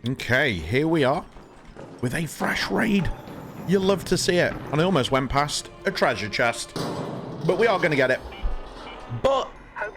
Okay, here we are with a fresh raid. You'll love to see it. And I almost went past a treasure chest, but we are going to get it. But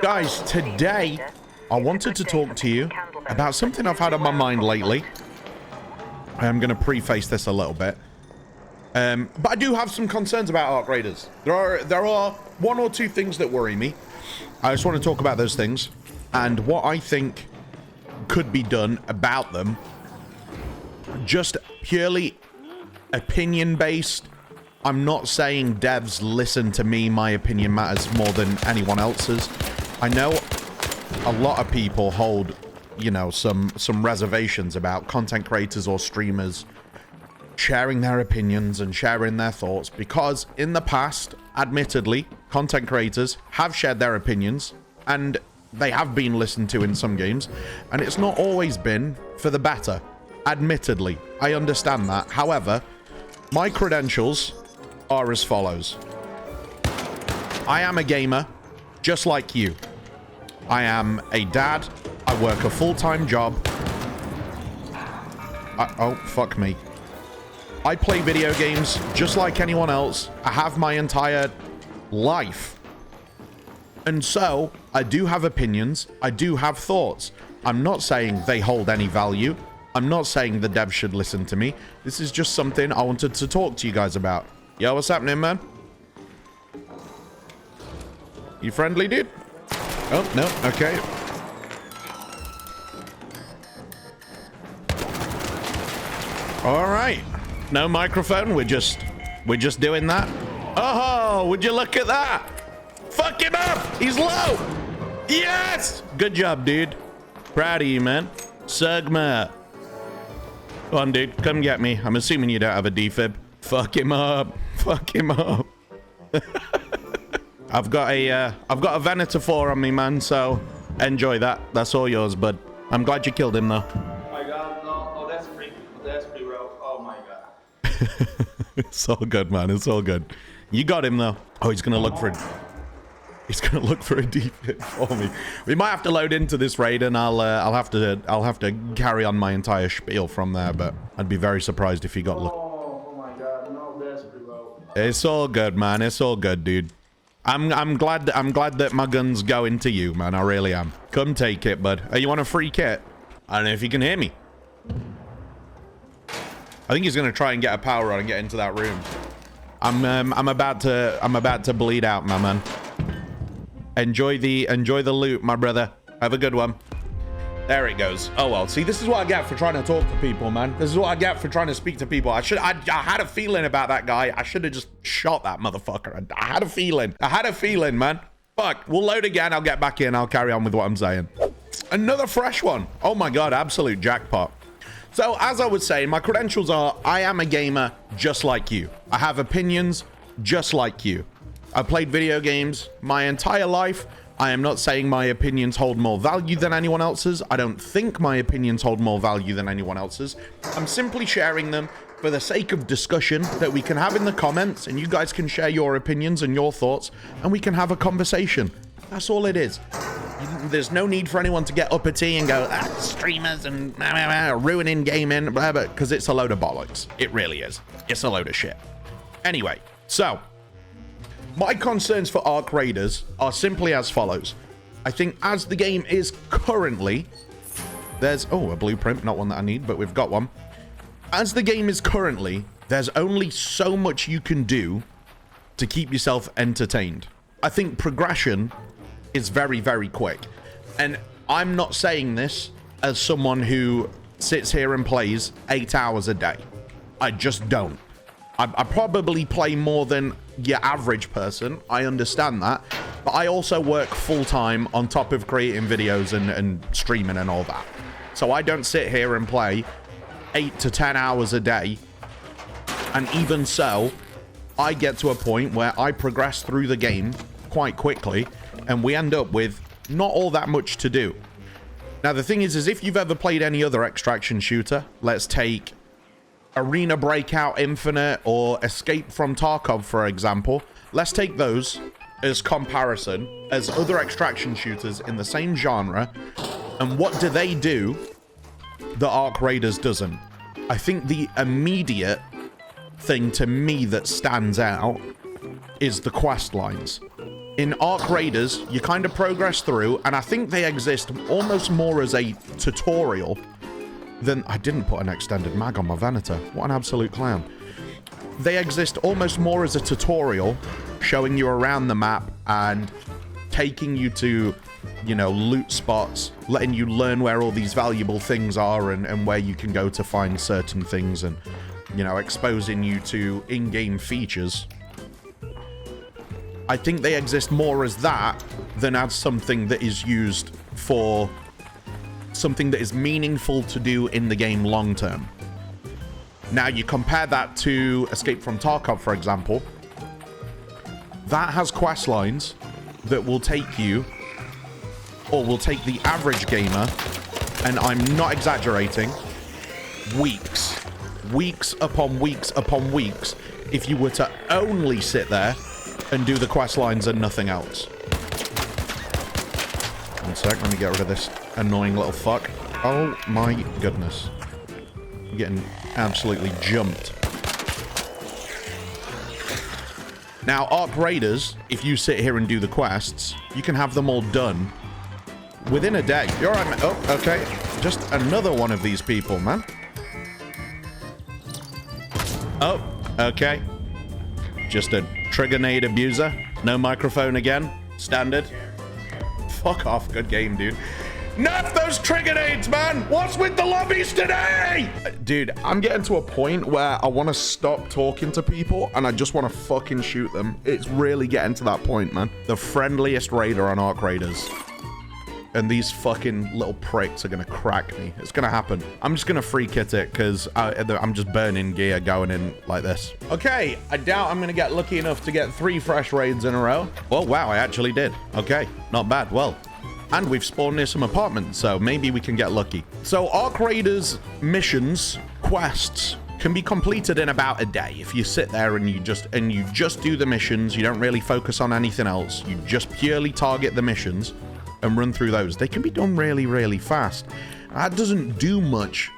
guys, today I wanted to talk to you about something I've had on my mind lately. I am going to preface this a little bit. But I do have some concerns about arc raiders. There are one or two things that worry me. I just want to talk about those things and what I think could be done about them. Just purely opinion based. I'm not saying devs listen to me. My opinion matters more than anyone else's. I know a lot of people hold, you know, some reservations about content creators or streamers sharing their opinions and sharing their thoughts, because in the past, admittedly, content creators have shared their opinions and they have been listened to in some games, and it's not always been for the better. Admittedly, I understand that. However, my credentials are as follows. I am a gamer, just like you. I am a dad. I work a full-time job. Oh, fuck me. I play video games just like anyone else. I have my entire life. And so, I do have opinions. I do have thoughts. I'm not saying they hold any value. I'm not saying the devs should listen to me. This is just something I wanted to talk to you guys about. Yo, what's happening, man? You friendly, dude? Oh, no, okay. All right. No microphone, we're just doing that. Oh, would you look at that? Fuck him up! He's low! Yes! Good job, dude. Proud of you, man. Sugma. Come on, dude. Come get me. I'm assuming you don't have a defib. Fuck him up. Fuck him up. I've got a Venator 4 on me, man, so enjoy that. That's all yours, bud. I'm glad you killed him, though. Oh my god, no, that's pretty rough. Oh my god. It's all good, man. It's all good. You got him, though. Oh, he's gonna look for it. He's gonna look for a defib for me. We might have to load into this raid, and I'll have to carry on my entire spiel from there. But I'd be very surprised if he got look. Oh my god, no, that's pretty rough. It's all good, man. It's all good, dude. I'm glad that my gun's going to you, man. I really am. Come take it, bud. You want a free kit? I don't know if you can hear me. I think he's gonna try and get a power on and get into that room. I'm about to bleed out, my man. Enjoy the loot, my brother. Have a good one. There it goes. Oh well. See, this is what I get for trying to talk to people, man. This is what I get for trying to speak to people. I had a feeling about that guy. I should have just shot that motherfucker. I had a feeling. I had a feeling, man. Fuck. We'll load again. I'll get back in. I'll carry on with what I'm saying. Another fresh one. Oh my god, absolute jackpot. So, as I was saying, my credentials are, I am a gamer just like you. I have opinions just like you. I played video games my entire life. I am not saying my opinions hold more value than anyone else's. I don't think my opinions hold more value than anyone else's. I'm simply sharing them for the sake of discussion that we can have in the comments, and you guys can share your opinions and your thoughts, and we can have a conversation. That's all it is. There's no need for anyone to get uppity and go, streamers and ruining gaming, because it's a load of bollocks. It really is. It's a load of shit. Anyway, so my concerns for arc raiders are simply as follows. I think as the game is currently, there's, oh, a blueprint, not one that I need, but we've got one. As the game is currently, there's only so much you can do to keep yourself entertained. I think progression is very, very quick. And I'm not saying this as someone who sits here and plays 8 hours a day. I just don't. I probably play more than your average person. I understand that. But I also work full-time on top of creating videos and streaming and all that. So I don't sit here and play 8 to 10 hours a day. And even so, I get to a point where I progress through the game quite quickly, and we end up with not all that much to do. Now, the thing is if you've ever played any other extraction shooter, let's take Arena Breakout Infinite or Escape from Tarkov, for example. Let's take those as comparison as other extraction shooters in the same genre. And what do they do that Arc Raiders doesn't. I think the immediate thing to me that stands out is the quest lines. In Arc Raiders, you kind of progress through, and I think they exist almost more as a tutorial than... I didn't put an extended mag on my Venator. What an absolute clown. They exist almost more as a tutorial, showing you around the map and taking you to, you know, loot spots, letting you learn where all these valuable things are and where you can go to find certain things and, you know, exposing you to in-game features. I think they exist more as that than as something that is used for something that is meaningful to do in the game long term. Now, you compare that to Escape from Tarkov, for example. That has quest lines that will take you, or will take the average gamer, and I'm not exaggerating, weeks. Weeks upon weeks upon weeks if you were to only sit there and do the quest lines and nothing else. One sec, let me get rid of this annoying little fuck. Oh my goodness. I'm getting absolutely jumped. Now, Arc Raiders, if you sit here and do the quests, you can have them all done within a day. You're right, man. Oh, okay. Just another one of these people, man. Oh, okay. Just a trigger nade abuser. No microphone again. Standard. Fuck off. Good game, dude. Nerf those trigger nades, man! What's with the lobbies today? Dude, I'm getting to a point where I want to stop talking to people and I just want to fucking shoot them. It's really getting to that point, man. The friendliest raider on Arc Raiders. And these fucking little pricks are going to crack me. It's going to happen. I'm just going to free kit it because I'm just burning gear going in like this. Okay, I doubt I'm going to get lucky enough to get 3 fresh raids in a row. Well, wow, I actually did. Okay, not bad. Well, and we've spawned near some apartments, so maybe we can get lucky. So Arc Raiders missions, quests, can be completed in about a day. If you sit there and you just do the missions, you don't really focus on anything else. You just purely target the missions and run through those. They can be done really, really fast. That doesn't do much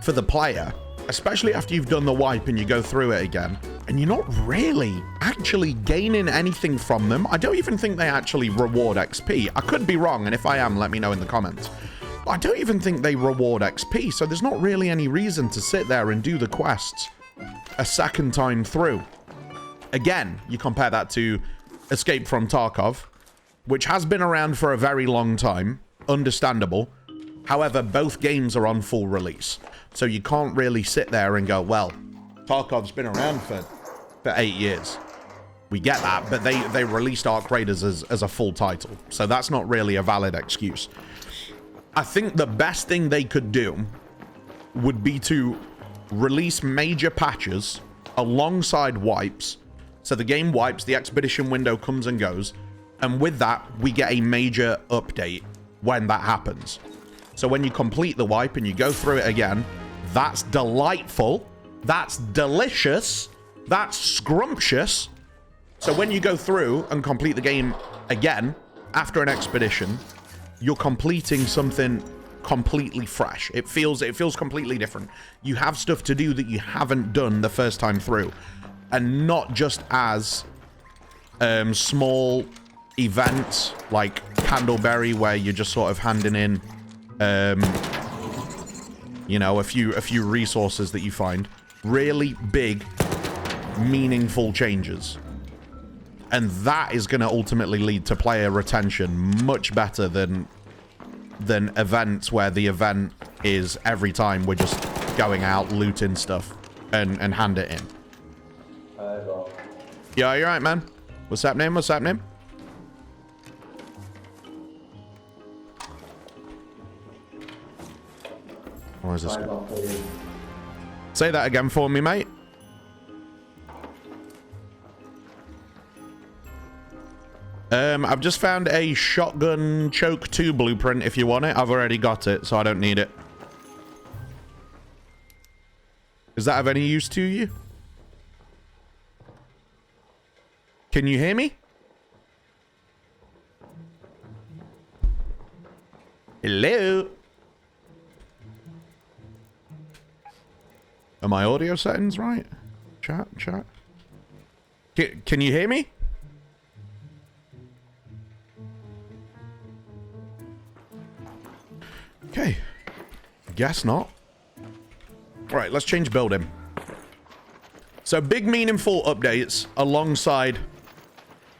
for the player, especially after you've done the wipe and you go through it again, and you're not really actually gaining anything from them. I don't even think they actually reward XP. I could be wrong, and if I am, let me know in the comments. But I don't even think they reward XP, so there's not really any reason to sit there and do the quests a second time through. Again, you compare that to Escape from Tarkov, which has been around for a very long time, understandable. However, both games are on full release, so you can't really sit there and go, well, Tarkov's been around for 8 years. We get that, but they released Arc Raiders as a full title, so that's not really a valid excuse. I think the best thing they could do would be to release major patches alongside wipes, so the game wipes, the expedition window comes and goes, and with that, we get a major update when that happens. So when you complete the wipe and you go through it again, that's delightful, that's delicious, that's scrumptious. So when you go through and complete the game again, after an expedition, you're completing something completely fresh. It feels completely different. You have stuff to do that you haven't done the first time through. And not just as small events like Candleberry, where you're just sort of handing in you know, a few resources that you find. Really big, meaningful changes. And that is going to ultimately lead to player retention much better than events where the event is every time we're just going out, looting stuff, and hand it in. Yeah, you're right, man. What's happening? What's happening? Why is this? Say that again for me, mate. I've just found a shotgun choke 2 blueprint if you want it. I've already got it, so I don't need it. Does that have any use to you? Can you hear me? Hello? Are my audio settings right? Chat. Can you hear me? Okay. Guess not. All right, let's change building. So big meaningful updates alongside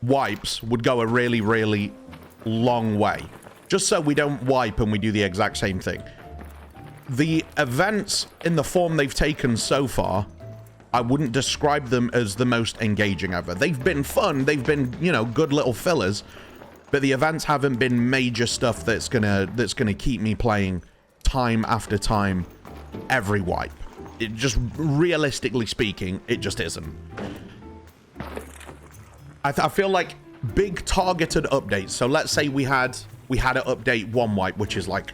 wipes would go a really, really long way. Just so we don't wipe and we do the exact same thing. The events in the form they've taken so far, I wouldn't describe them as the most engaging ever. They've been fun. They've been, you know, good little fillers. But the events haven't been major stuff that's gonna keep me playing time after time every wipe. It just, realistically speaking, it just isn't. I feel like big targeted updates. So let's say we had an update one wipe, which is like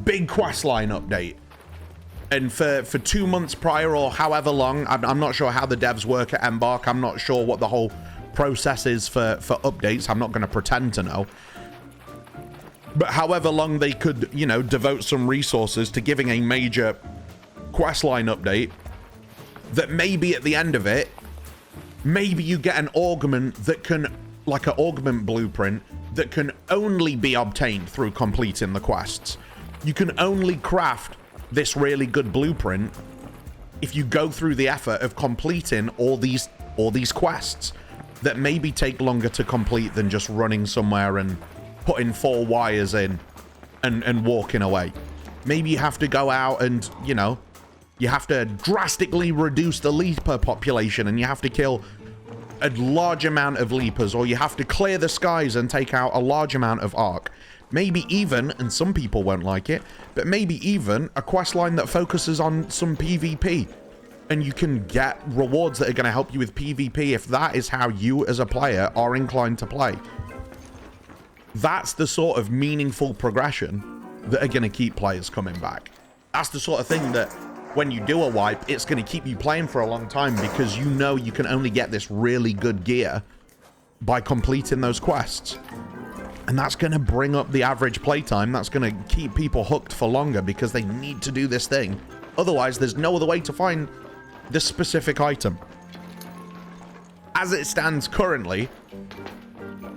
big questline update. And for 2 months prior or however long, I'm not sure how the devs work at Embark. I'm not sure what the whole process is for updates. I'm not going to pretend to know. But however long they could, you know, devote some resources to giving a major questline update, that maybe at the end of it, maybe you get an augment that can, like an augment blueprint, that can only be obtained through completing the quests. You can only craft this really good blueprint if you go through the effort of completing all these quests that maybe take longer to complete than just running somewhere and putting 4 wires in and walking away. Maybe you have to go out and, you know, you have to drastically reduce the leaper population and you have to kill a large amount of leapers, or you have to clear the skies and take out a large amount of arc. Maybe even, and some people won't like it, but maybe even a questline that focuses on some PvP. And you can get rewards that are going to help you with PvP if that is how you as a player are inclined to play. That's the sort of meaningful progression that are going to keep players coming back. That's the sort of thing that when you do a wipe, it's going to keep you playing for a long time, because you know you can only get this really good gear by completing those quests. And that's going to bring up the average playtime. That's going to keep people hooked for longer because they need to do this thing. Otherwise, there's no other way to find this specific item. As it stands currently,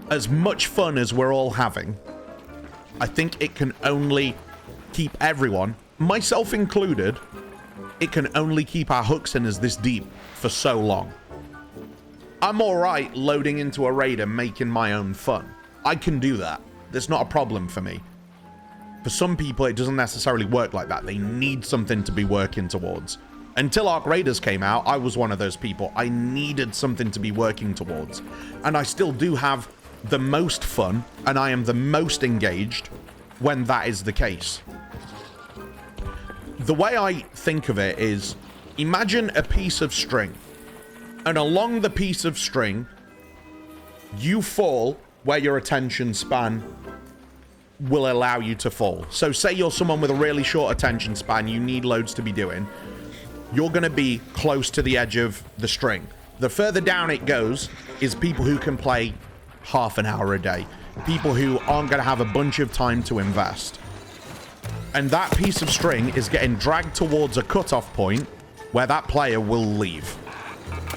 as much fun as we're all having, I think it can only keep everyone, myself included, it can only keep our hooks in us this deep for so long. I'm alright loading into a raid and making my own fun. I can do that. That's not a problem for me. For some people, it doesn't necessarily work like that. They need something to be working towards. Until Arc Raiders came out, I was one of those people. I needed something to be working towards. And I still do have the most fun, and I am the most engaged when that is the case. The way I think of it is, imagine a piece of string, and along the piece of string, you fall where your attention span will allow you to fall. So say you're someone with a really short attention span, you need loads to be doing, you're going to be close to the edge of the string. The further down it goes is people who can play half an hour a day, people who aren't going to have a bunch of time to invest. And that piece of string is getting dragged towards a cutoff point where that player will leave.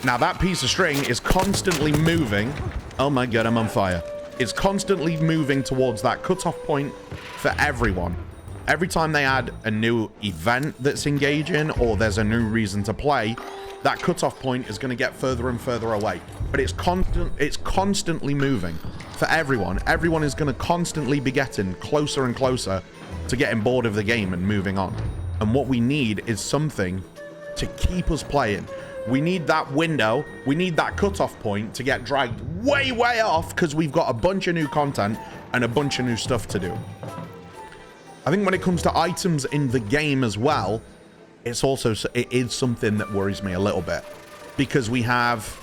Now that piece of string is constantly moving. Oh my god, I'm on fire. It's constantly moving towards that cutoff point for everyone. Every time they add a new event that's engaging, or there's a new reason to play, that cutoff point is going to get further and further away. But it's constantly moving for everyone. Everyone is going to constantly be getting closer and closer to getting bored of the game and moving on. And what we need is something to keep us playing. We need that window, we need that cutoff point to get dragged way, way off, because we've got a bunch of new content and a bunch of new stuff to do. I think when it comes to items in the game as well, it is something that worries me a little bit, because we have,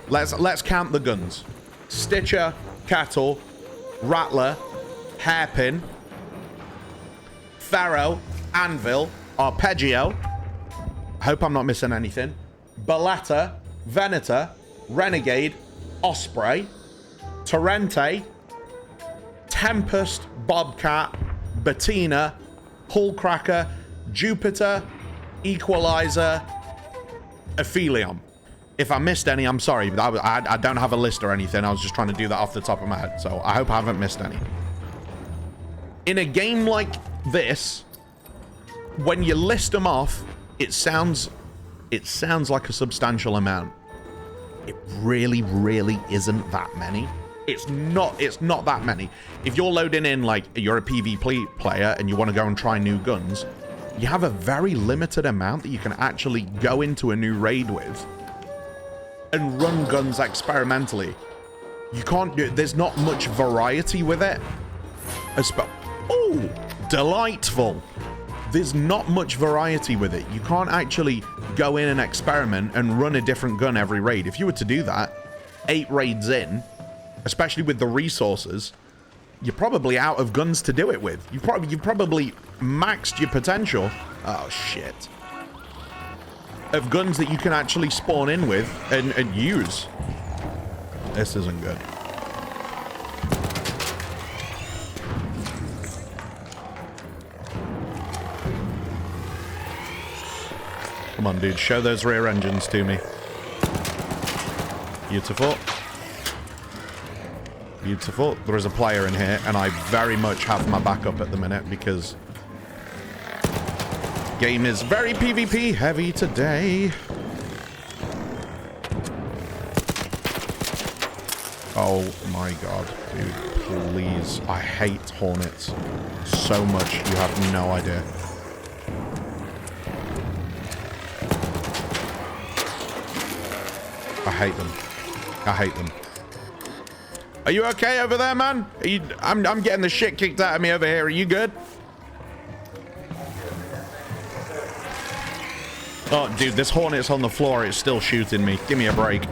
let's count the guns: Stitcher, Kettle, Rattler, Hairpin, Pharaoh, Anvil, Arpeggio, I hope I'm not missing anything, Baletta, Venator, Renegade, Osprey, Torrente, Tempest, Bobcat, Bettina, Hullcracker, Jupiter, Equalizer, Aphelion. If I missed any, I'm sorry, but I don't have a list or anything. I was just trying to do that off the top of my head, so I hope I haven't missed any. In a game like this, when you list them off, it sounds like a substantial amount. It really, really isn't that many. It's not that many. If you're loading in, like, you're a PvP player and you want to go and try new guns, you have a very limited amount that you can actually go into a new raid with and run guns experimentally. You can't do it. There's not much variety with it. Oh, delightful. There's not much variety with it. You can't actually go in and experiment and run a different gun every raid. If you were to do that, 8 raids in, especially with the resources, you're probably out of guns to do it with. You've probably maxed your potential. Oh, shit. Of guns that you can actually spawn in with and use. This isn't good. Come on, dude. Show those rear engines to me. Beautiful. Beautiful. There is a player in here, and I very much have my back up at the minute because game is very PvP heavy today. Oh my god, dude, please. I hate Hornets so much, you have no idea. I hate them. I hate them. Are you okay over there, man? I'm getting the shit kicked out of me over here. Are you good? Oh, dude, this Hornet's on the floor. It's still shooting me. Give me a break.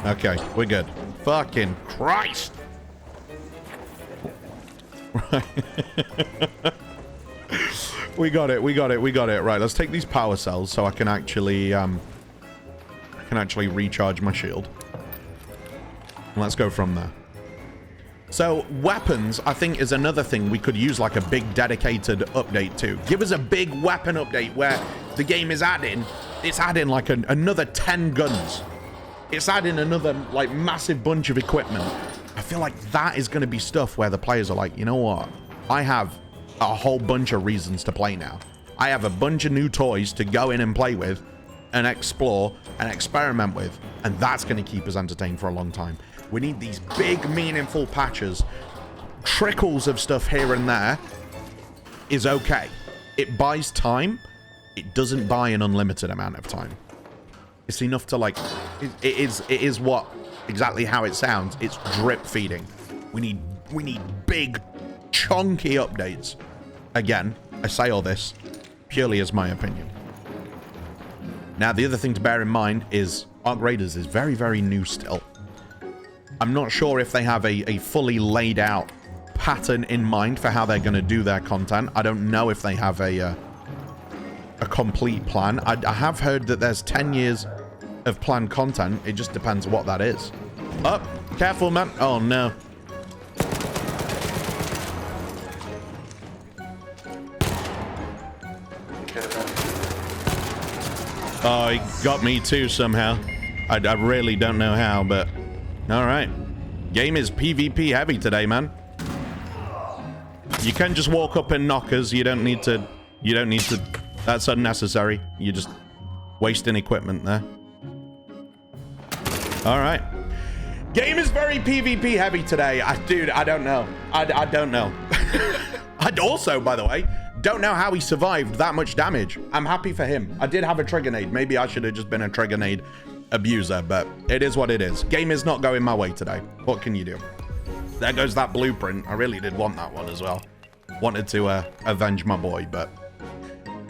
Okay, we're good. Fucking Christ. Right. We got it. We got it. We got it. Right, let's take these power cells so I can actually recharge my shield. And let's go from there. So, weapons, I think, is another thing we could use like a big dedicated update to. Give us a big weapon update where the game is adding, it's adding like another 10 guns. It's adding another like massive bunch of equipment. I feel like that is going to be stuff where the players are like, you know what? I have a whole bunch of reasons to play now. I have a bunch of new toys to go in and play with and explore and experiment with. And that's going to keep us entertained for a long time. We need these big, meaningful patches. Trickles of stuff here and there is okay. It buys time. It doesn't buy an unlimited amount of time. It's enough to like, it is what, exactly how it sounds. It's drip feeding. We need big, chunky updates. Again, I say all this purely as my opinion. Now, the other thing to bear in mind is Arc Raiders is very, very new still. I'm not sure if they have a fully laid out pattern in mind for how they're going to do their content. I don't know if they have a complete plan. I have heard that there's 10 years of planned content. It just depends what that is. Oh, careful, man. Oh, no. Oh, he got me too somehow. I really don't know how, but all right. Game is PvP heavy today, man. You can just walk up and knock us. You don't need to. That's unnecessary. You're just wasting equipment there. All right. Game is very PvP heavy today. Dude, I don't know. I don't know. I'd also, by the way, don't know how he survived that much damage. I'm happy for him. I did have a trigger nade. Maybe I should have just been a trigger nade abuser, but it is what it is. Game is not going my way today. What can you do? There goes that blueprint. I really did want that one as well. Wanted to avenge my boy, but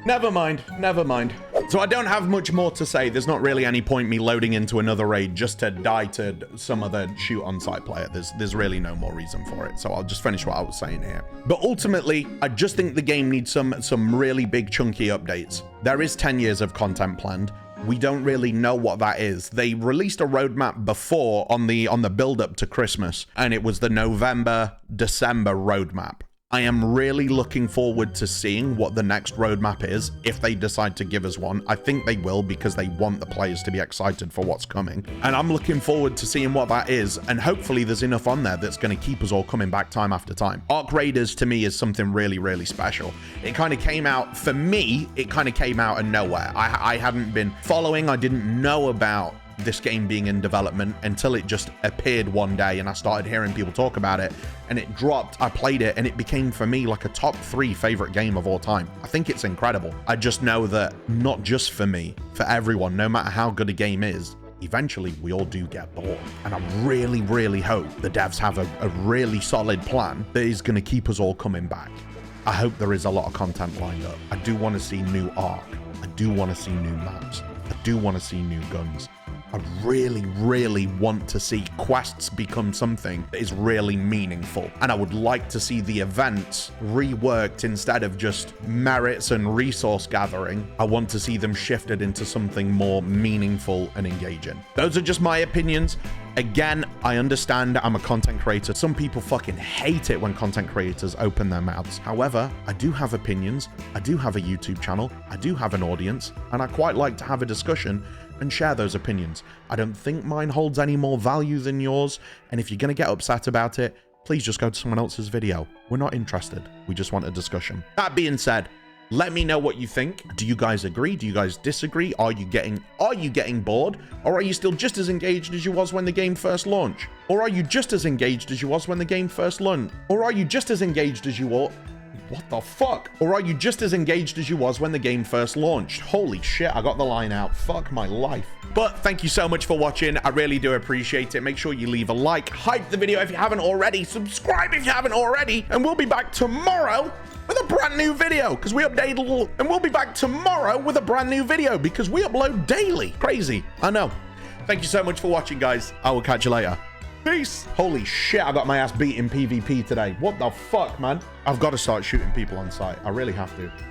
never mind. Never mind. So I don't have much more to say. There's not really any point me loading into another raid just to die to some other shoot on site player. There's really no more reason for it. So I'll just finish what I was saying here. But ultimately, I just think the game needs some really big chunky updates. There is 10 years of content planned. We don't really know what that is. They released a roadmap before on the build up to Christmas, and it was the November, December roadmap. I am really looking forward to seeing what the next roadmap is, if they decide to give us one. I think they will, because they want the players to be excited for what's coming. And I'm looking forward to seeing what that is, and hopefully there's enough on there that's going to keep us all coming back time after time. Arc Raiders, to me, is something really, really special. It kind of came out, for me, it kind of came out of nowhere. I hadn't been following, I didn't know about this game being in development until it just appeared one day and I started hearing people talk about it, and it dropped. I played it and it became for me like a top 3 favorite game of all time. I think it's incredible. I just know that not just for me, for everyone, no matter how good a game is, eventually we all do get bored. And I really, really hope the devs have a really solid plan that is going to keep us all coming back. I hope there is a lot of content lined up. I do want to see new arc. I do want to see new maps. I do want to see new guns. I really, really want to see quests become something that is really meaningful. And I would like to see the events reworked instead of just merits and resource gathering. I want to see them shifted into something more meaningful and engaging. Those are just my opinions. Again, I understand I'm a content creator. Some people fucking hate it when content creators open their mouths. However, I do have opinions. I do have a YouTube channel. I do have an audience, and I quite like to have a discussion and share those opinions. I don't think mine holds any more value than yours, and if you're going to get upset about it, please just go to someone else's video. We're not interested. We just want a discussion. That being said, let me know what you think. Do you guys agree? Do you guys disagree? Are you getting bored? Or are you still just as engaged as you was when the game first launched? Or are you just as engaged as you was when the game first launched? Or are you just as engaged as you were? What the fuck? Or are you just as engaged as you was when the game first launched? Holy shit, I got the line out. Fuck my life. But thank you so much for watching. I really do appreciate it. Make sure you leave a like, hype the video if you haven't already, subscribe if you haven't already, and we'll be back tomorrow with a brand new video because we update a little, and we'll be back tomorrow with a brand new video because we upload daily. Crazy, I know. Thank you so much for watching, guys. I will catch you later. Peace. Holy shit, I got my ass beat in PvP today. What the fuck, man? I've got to start shooting people on sight. I really have to.